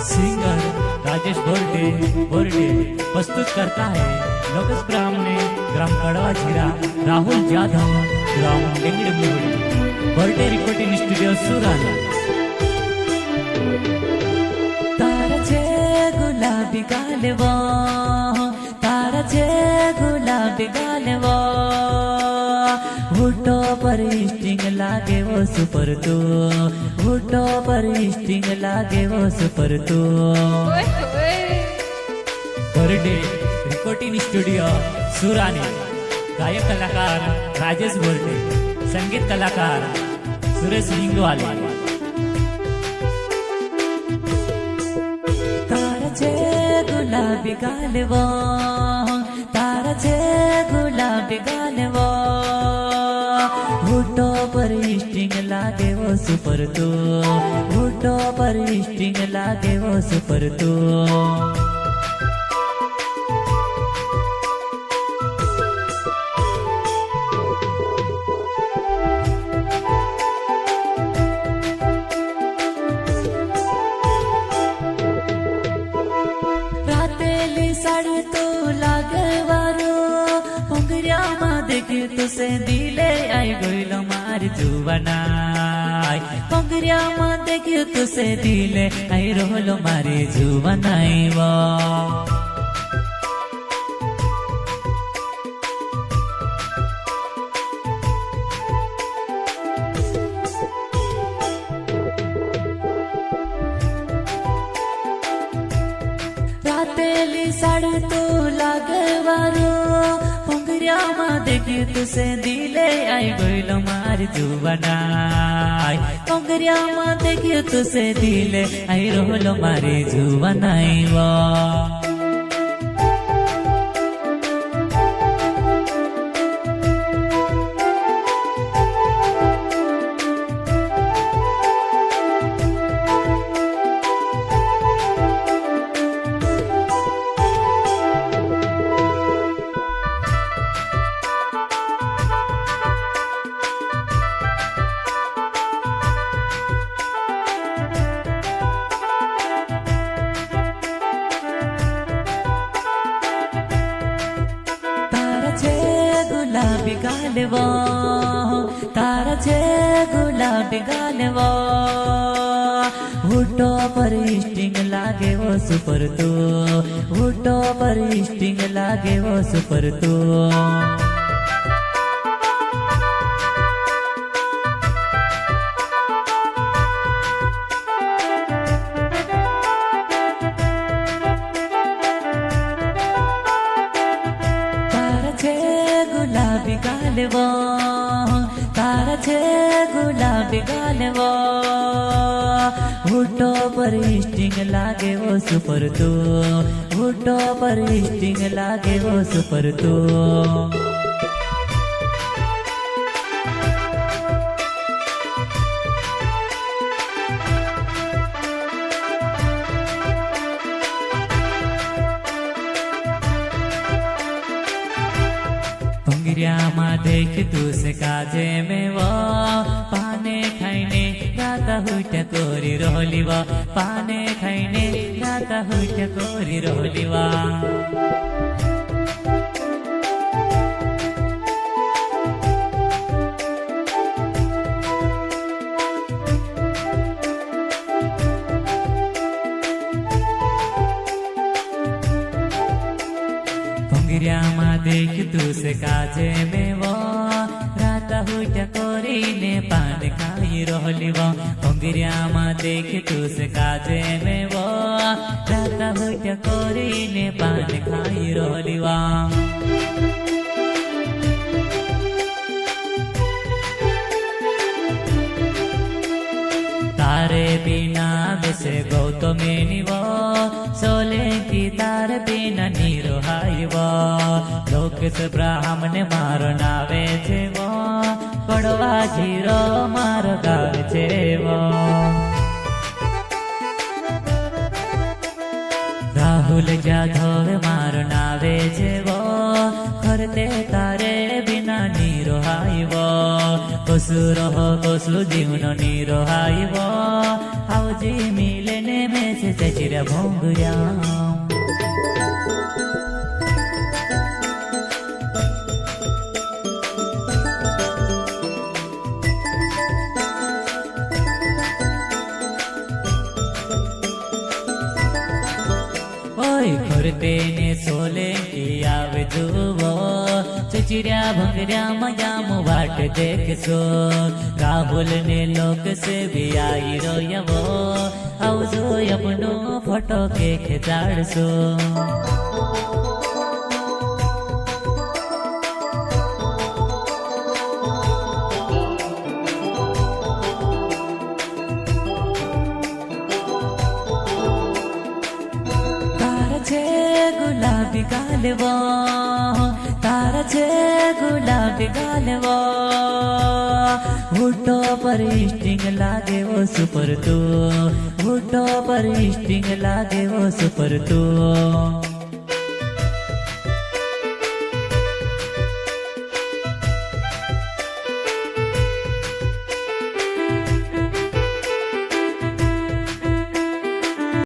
Singer Rajesh बोर्डे प्रस्तुत करता है लोकस ब्राह्मणे ग्राम कड़वा झीरा राहुल जाधव ग्राम डेंगड़ी मुगड़ी बोर्डे रिकॉर्डिंग स्टूडियो सुराना। तारा छे गुलाबी गालवो तारा छे गुलाबी गालवो हुटो पर स्टिंग लागे वो सुपर तू हुटो पर स्टिंग लागे वो सुपर तू। Birthday recording studio सुरानी। गायक कलाकार राजेश बोर्डे, संगीत कलाकार सुरेश लिंगवाले। तारा छे गुलाबी गालवो तारा छे गुलाबी गालवो हुटो पर स्टिंग लागे वो सुपर तू हुटो पर स्टिंग लागे वो सुपर तू। रातेली साड़ी तो लागे वारो पोंगरिया मा देखे तो से दिले आई गोइलो मारी जुवनाई पोंगरिया मा देखे तो से दिले आई रोलो मारी जुवनाई वो। रातेली साड़ी तो लागे वारो पोंगरिया मा देखे तुसे दिले आई गोइलो मारी जुवनाई पोंगरिया मा देखे तुसे दिले आई रोलो मारी जुवनाई वो। गुलाबी गालवो तारा छे गुलाबी गालवो हुटो पर स्टिंग लागे वो सुपर तू हुटो पर स्टिंग लागे वो सुपर तू। गुलाबी गालवो तारा छे गुलाबी गालवो हुटो पर स्टिंग लागे वो सुपर तू हुटो पर स्टिंग लागे वो सुपर तू। पोंगरिया मा देख तू से काजे में वो पाने खाइने राता हुट कोरी रोली वो पाने खाइने राता हुट कोरी रोली वा। पोंगरिया मा देख तू से काजे में वो राता हुट कोरी ने पान खाई रोली वो पोंगरिया मा देख तू से काजे में वो राता हुट कोरी ने पान खाई रोली वा। तारे बिना वैसे गौतमेनी वो सोले की तार बिना नीरो हाई वो लोकस ब्राह्मणे मारो नावे छे वो कड़वा झीरो मारो गावे छे वो। राहुल जाधव मारो नावे छे वो करते तारे बिना नीरो हाई वो कसुर हो कसु जीवन नीरो हाई वो आवजी मिले ने में से चचिरा भोंगुरा खुरते ने सोले की आवे जुवो चचिरा भंगरा मजाम वाट देख सो राहुल ने लोक से भी आई रोयवो आवजो अपनो फोटो के खिचाड़ सो गुलाबी गालवो तारा छे गुलाबी गालवो हुटो पर स्टिंग लागे वो सुपर तू हुटो पर स्टिंग लागे वो सुपर तू